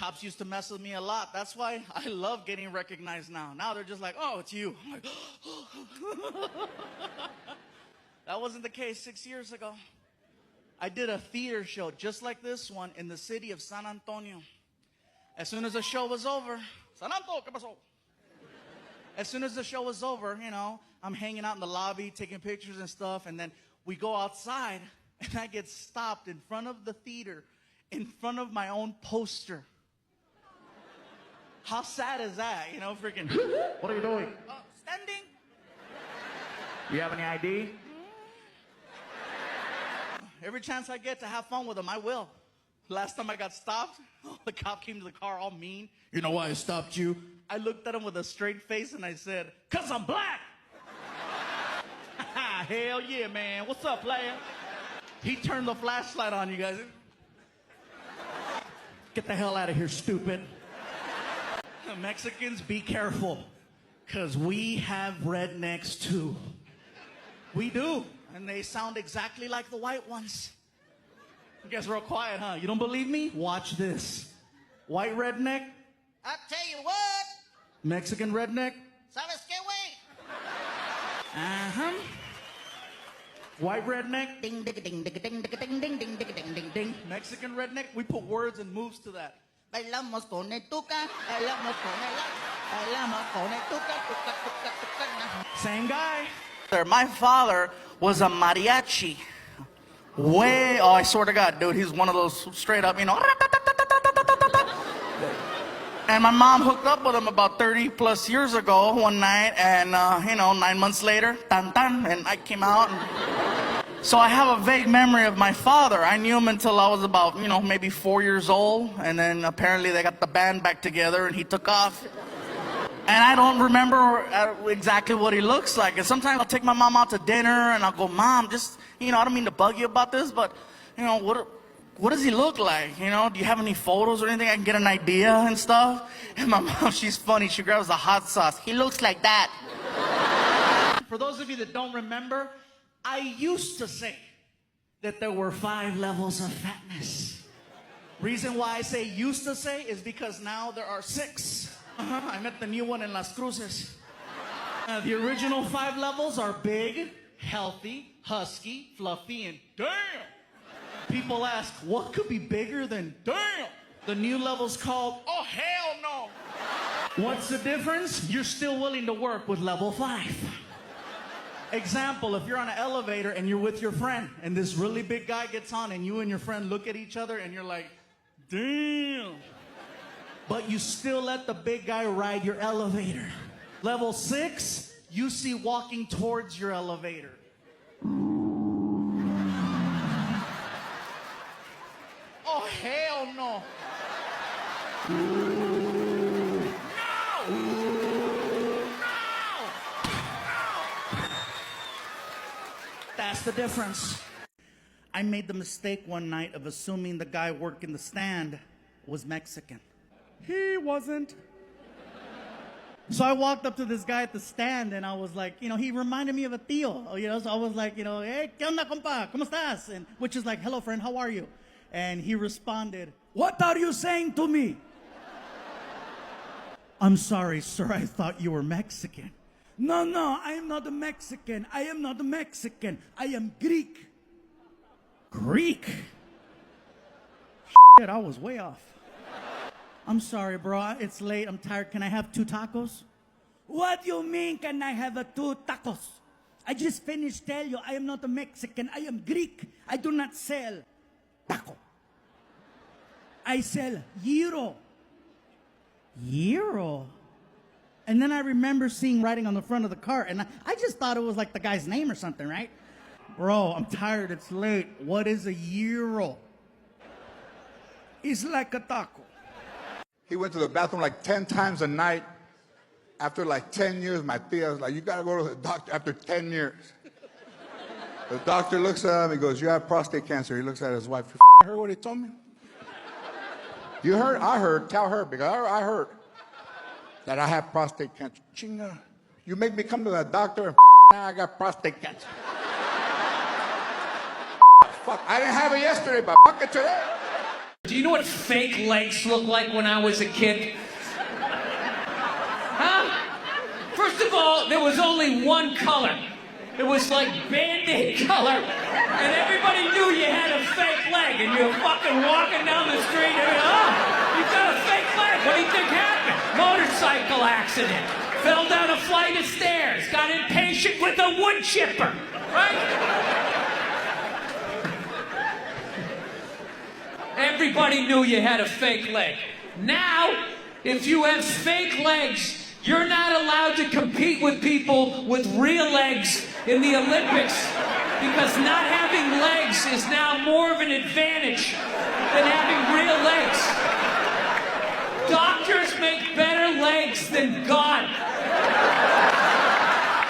Cops used to mess with me a lot. That's why I love getting recognized now. Now they're just like, oh, it's you. I'm like, that wasn't the case 6 years ago. I did a theater show just like this one in the city of San Antonio. As soon as the show was over, San Antonio, ¿qué pasó? As soon as the show was over, you know, I'm hanging out in the lobby, taking pictures and stuff, and then we go outside, and I get stopped in front of the theater, in front of my own poster. How sad is that? You know, freaking, what are you doing? Standing. You have any ID? Every chance I get to have fun with them, I will. Last time I got stopped, the cop came to the car all mean. You know why I stopped you? I looked at him with a straight face and I said, 'cause I'm black. Hell yeah, man. What's up, player? He turned the flashlight on, you guys. Get the hell out of here, stupid. Mexicans, be careful, 'cause we have rednecks too. We do, and they sound exactly like the white ones. You guys are real quiet, huh? You don't believe me? Watch this. White redneck. I'll tell you what. Mexican redneck. ¿Sabes qué, güey? Uh-huh. White redneck. Ding, ding, ding, ding, ding, ding, ding, ding, ding, ding, ding, ding. Mexican redneck. We put words and moves to that. Bailamos con el tuca, bailamos con el tuca, tuca, tuca, tuca. Same guy. My father was a mariachi. I swear to God, dude, he's one of those straight up, you know. And my mom hooked up with him about 30 plus years ago one night, and 9 months later, tan tan, and I came out. So I have a vague memory of my father. I knew him until I was about, maybe 4 years old, and then apparently they got the band back together and he took off. And I don't remember exactly what he looks like. And sometimes I'll take my mom out to dinner and I'll go, Mom, just, I don't mean to bug you about this, but, what does he look like? Do you have any photos or anything I can get an idea and stuff? And my mom, she's funny. She grabs the hot sauce. He looks like that. For those of you that don't remember, I used to say that there were 5 levels of fatness. Reason why I say used to say is because now there are 6. I met the new one in Las Cruces. The original 5 levels are big, healthy, husky, fluffy, and damn. People ask, what could be bigger than damn? The new level's called, oh, hell no. What's the difference? You're still willing to work with level 5. Example, if you're on an elevator and you're with your friend and this really big guy gets on and you and your friend look at each other and you're like, damn. But you still let the big guy ride your elevator. Level 6, you see walking towards your elevator. Oh, hell no. That's the difference. I made the mistake one night of assuming the guy working the stand was Mexican. He wasn't. So I walked up to this guy at the stand and I was like, he reminded me of a tío, so I was like, hey, ¿qué onda, compa? ¿Cómo estás? And which is like, hello, friend, how are you? And he responded, what are you saying to me? I'm sorry, sir, I thought you were Mexican. No, I am not a Mexican. I am not a Mexican. I am Greek. Greek? Shit, I was way off. I'm sorry, bro. It's late. I'm tired. Can I have 2 tacos? What do you mean, can I have 2 tacos? I just finished telling you I am not a Mexican. I am Greek. I do not sell taco. I sell gyro. Gyro? And then I remember seeing writing on the front of the cart, and I just thought it was like the guy's name or something, right? Bro, I'm tired. It's late. What is a gyro? It's like a taco. He went to the bathroom like 10 times a night. After like 10 years, my tia was like, you gotta go to the doctor after 10 years. The doctor looks at him, he goes, you have prostate cancer. He looks at his wife, you heard what he told me? You heard? I heard. Tell her, because I heard that I have prostate cancer. Chinga. You make me come to the doctor and now I got prostate cancer. Fuck, I didn't have it yesterday, but fuck it today. Do you know what fake legs look like when I was a kid? Huh? First of all, there was only one color. It was like Band-Aid color. And everybody knew you had a fake leg. And you were fucking walking down the street and, you've got a fake leg. What do you think happened? Motorcycle accident. Fell down a flight of stairs. Got impatient with a wood chipper. Right? Everybody knew you had a fake leg. Now, if you have fake legs, you're not allowed to compete with people with real legs in the Olympics because not having legs is now more of an advantage than having real legs. Doctors make better legs than God.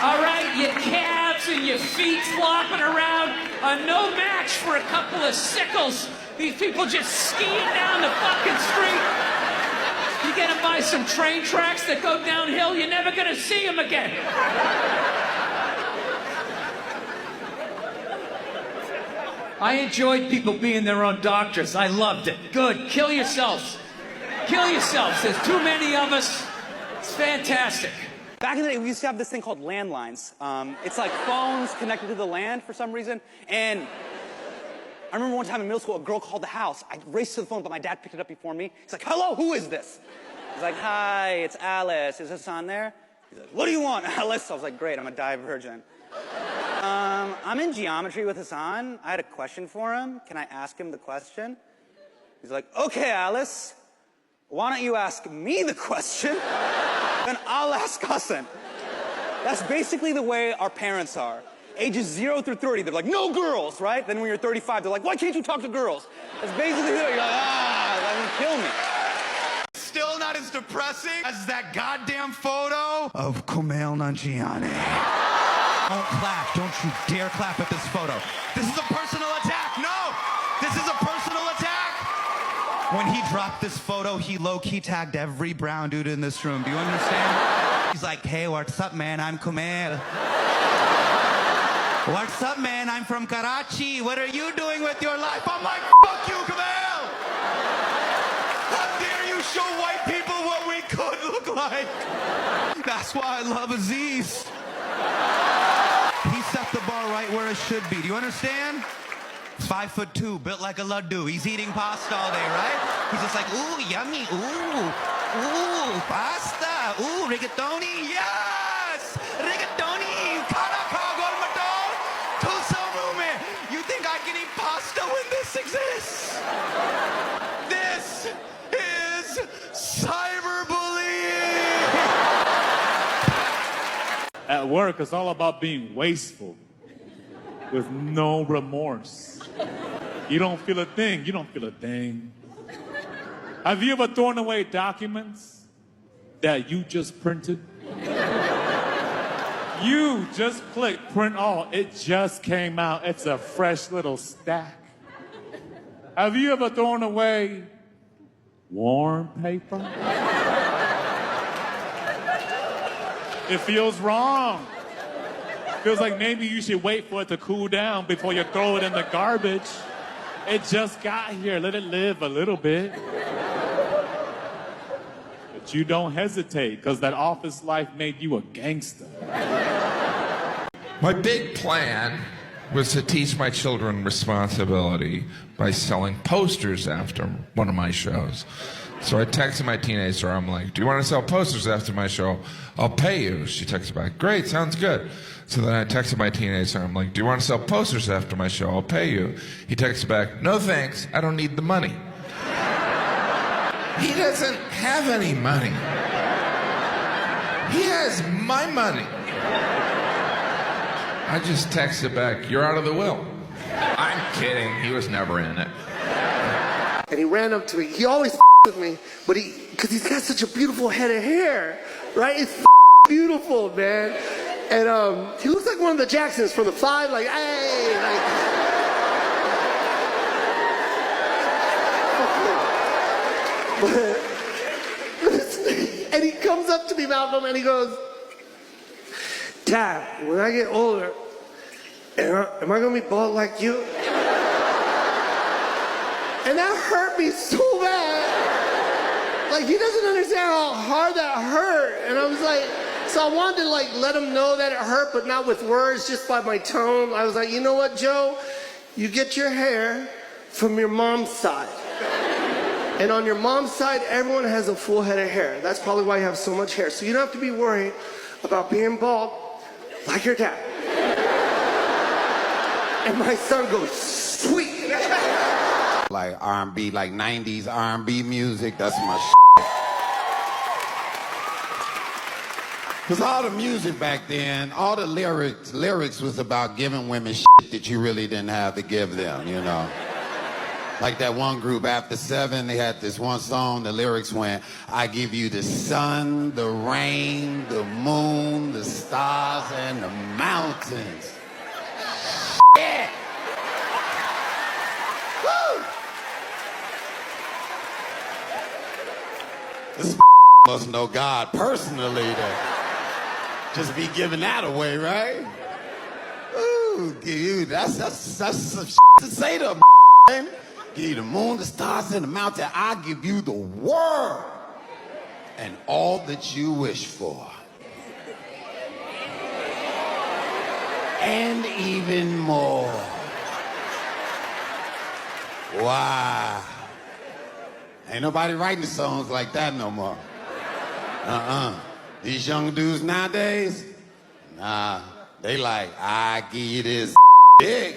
All right, your calves and your feet flopping around are no match for a couple of sickles. These people just skiing down the fucking street. You get them by some train tracks that go downhill, you're never gonna see them again. I enjoyed people being their own doctors. I loved it. Good. Kill yourselves. Kill yourselves. There's too many of us. It's fantastic. Back in the day, we used to have this thing called landlines. It's like phones connected to the land for some reason. And I remember one time in middle school, a girl called the house. I raced to the phone, but my dad picked it up before me. He's like, hello, who is this? He's like, hi, it's Alice. Is Hassan there? He's like, what do you want, Alice? I was like, great, I'm a divergent. I'm in geometry with Hassan. I had a question for him. Can I ask him the question? He's like, okay, Alice. Why don't you ask me the question? Then I'll ask Hassan. That's basically the way our parents are. Ages 0 through 30, they're like, no girls, right? Then when you're 35, they're like, why can't you talk to girls? That's basically it. You're like, that would kill me. Still not as depressing as that goddamn photo of Kumail Nanjiani. Don't clap. Don't you dare clap at this photo. This is a personal attack. No! This is a personal attack! When he dropped this photo, he low-key tagged every brown dude in this room. Do you understand? He's like, hey, what's up, man? I'm Kumail. What's up, man? I'm from Karachi. What are you doing with your life? I'm like, fuck you, Kumail! How dare you show white people what we could look like? That's why I love Aziz. He set the bar right where it should be. Do you understand? 5'2", built like a laddu. He's eating pasta all day, right? He's just like, ooh, yummy, ooh, pasta, ooh, rigatoni, yes! Rigatoni, karaka gormato, tusamume. You think I can eat pasta when this exists? This is cyberbullying! At work, it's all about being wasteful with no remorse. You don't feel a thing. You don't feel a thing. Have you ever thrown away documents that you just printed? You just clicked print all. It just came out. It's a fresh little stack. Have you ever thrown away warm paper? It feels wrong. Feels like maybe you should wait for it to cool down before you throw it in the garbage. It just got here. Let it live a little bit. But you don't hesitate, because that office life made you a gangster. My big plan was to teach my children responsibility by selling posters after one of my shows. So I texted my teenager, I'm like, do you want to sell posters after my show? I'll pay you. She texted back, great, sounds good. So then I texted my teenager, I'm like, do you want to sell posters after my show? I'll pay you. He texted back, no thanks, I don't need the money. He doesn't have any money. He has my money. I just texted back, you're out of the will. I'm kidding, he was never in it. And he ran up to me. He always with me, but because he's got such a beautiful head of hair, right? It's beautiful, man. And he looks like one of the Jacksons from the Five, like, hey, like. And he comes up to me, Malcolm, and he goes, Dad, when I get older, am I gonna be bald like you? And that hurt me so bad. Like, he doesn't understand how hard that hurt. And I was like, so I wanted to like let him know that it hurt, but not with words, just by my tone. I was like, you know what, Joe? You get your hair from your mom's side. And on your mom's side, everyone has a full head of hair. That's probably why you have so much hair. So you don't have to be worried about being bald like your dad. And my son goes, sweet. Like R&B, like 90s R&B music, that's my shit. Cause all the music back then, all the lyrics was about giving women shit that you really didn't have to give them, you know? Like that one group, After Seven, they had this one song, the lyrics went, I give you the sun, the rain, the moon, the stars, and the mountains. Yeah! Woo! This must know God personally to just be giving that away, right? Ooh, dude, that's some shit to say to them, man. Give you the moon, the stars, and the mountain. I give you the world and all that you wish for. And even more. Wow. Ain't nobody writing songs like that no more. These young dudes nowadays, nah, they like, I give you this dick.